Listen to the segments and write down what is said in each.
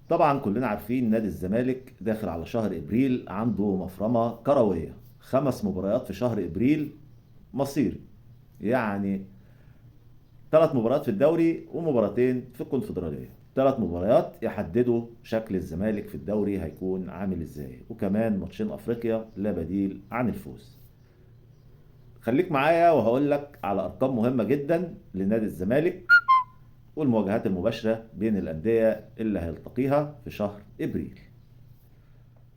طبعا كلنا عارفين نادي الزمالك داخل على شهر ابريل عنده مفرمه كرويه، 5 مباريات في شهر ابريل مصيري. يعني 3 مباريات في الدوري ومباراتين في الكونفدراليه. 3 مباريات يحددوا شكل الزمالك في الدوري هيكون عامل ازاي، وكمان ماتشين افريقيا لا بديل عن الفوز. خليك معايا وهقول لك على ارقام مهمه جدا لنادي الزمالك والمواجهات المباشره بين الانديه اللي هيلتقيها في شهر ابريل.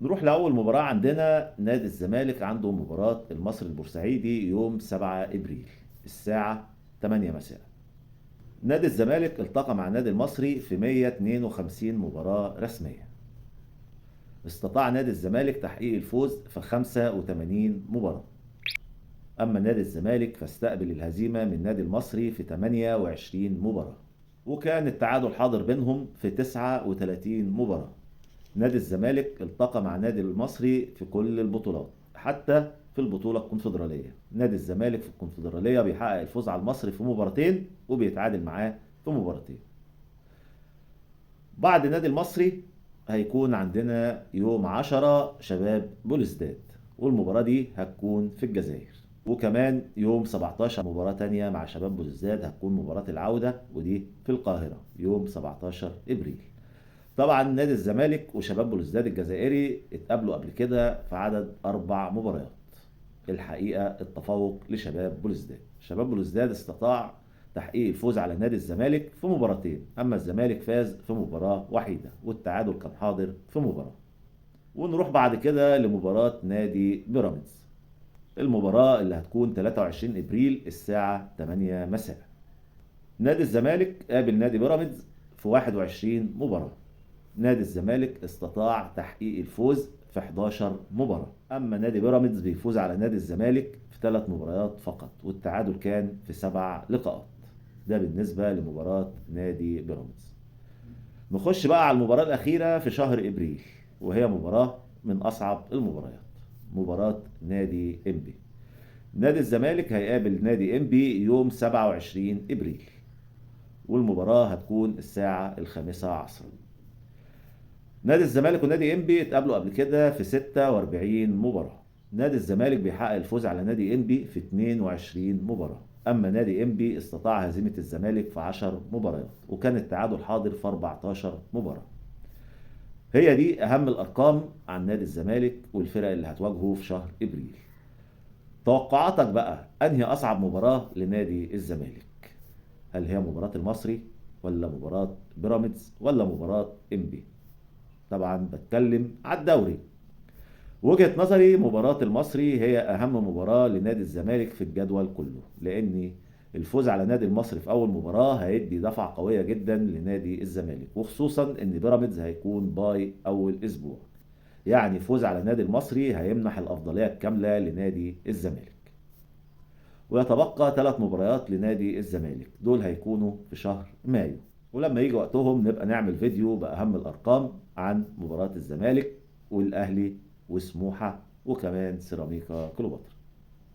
نروح لأول مباراة عندنا. نادي الزمالك عنده مباراة المصري البورسعيدي يوم 7 إبريل الساعة 8 مساء. نادي الزمالك التقى مع النادي المصري في 152 مباراة رسمية. استطاع نادي الزمالك تحقيق الفوز في 85 مباراة. أما نادي الزمالك فاستقبل الهزيمة من النادي المصري في 28 مباراة، وكان التعادل حاضر بينهم في 39 مباراة. نادي الزمالك التقى مع النادي المصري في كل البطولات، حتى في البطولة الكونفدرالية. نادي الزمالك في الكونفدرالية بيحقق الفوز على المصري في مباراتين وبيتعادل معاه في مباراتين. بعد النادي المصري هيكون عندنا يوم 10 شباب بوليسداد، والمباراة دي هتكون في الجزائر. وكمان يوم 17 مباراة تانية مع شباب بوليسداد هتكون مباراة العودة، ودي في القاهرة يوم 17 إبريل. طبعا نادي الزمالك وشباب بلوزداد الجزائري اتقابلوا قبل كده في عدد 4 مباريات. الحقيقة التفوق لشباب بلوزداد. شباب بلوزداد استطاع تحقيق الفوز على نادي الزمالك في مباراتين، أما الزمالك فاز في مباراة وحيدة، والتعادل كان حاضر في مباراة. ونروح بعد كده لمباراة نادي بيراميدز، المباراة اللي هتكون 23 إبريل الساعة 8 مساء. نادي الزمالك قابل نادي بيراميدز في 21 مباراة. نادي الزمالك استطاع تحقيق الفوز في 11 مباراة، أما نادي بيراميدز بيفوز على نادي الزمالك في 3 مباريات فقط، والتعادل كان في 7 لقاءات. ده بالنسبة لمباراة نادي بيراميدز. نخش بقى على المباراة الأخيرة في شهر إبريل، وهي مباراة من أصعب المباريات، مباراة نادي إنبي. نادي الزمالك هيقابل نادي إنبي يوم 27 إبريل، والمباراة هتكون الساعة 5 عصرا. نادي الزمالك ونادي انبي اتقابلوا قبل كده في 46 مباراة. نادي الزمالك بيحقق الفوز على نادي انبي في 22 مباراة، اما نادي انبي استطاع هزيمة الزمالك في 10 مباريات، وكان التعادل حاضر في 14 مباراة. هي دي اهم الارقام عن نادي الزمالك والفرق اللي هتواجهه في شهر ابريل. توقعاتك بقى، انهي اصعب مباراة لنادي الزمالك؟ هل هي مباراة المصري، ولا مباراة بيراميدز، ولا مباراة انبي؟ طبعا بتكلم على الدوري. وجهة نظري مباراة المصري هي أهم مباراة لنادي الزمالك في الجدول كله، لأن الفوز على نادي المصري في أول مباراة هيدي دفعة قوية جدا لنادي الزمالك، وخصوصا إن بيراميدز هيكون باي أول أسبوع. يعني فوز على نادي المصري هيمنح الأفضلية الكاملة لنادي الزمالك. ويتبقى 3 مباريات لنادي الزمالك، دول هيكونوا في شهر مايو، ولما يجي وقتهم نبقى نعمل فيديو بأهم الأرقام عن مباراة الزمالك والأهلي وسموحة وكمان سيراميكا كليوباترا.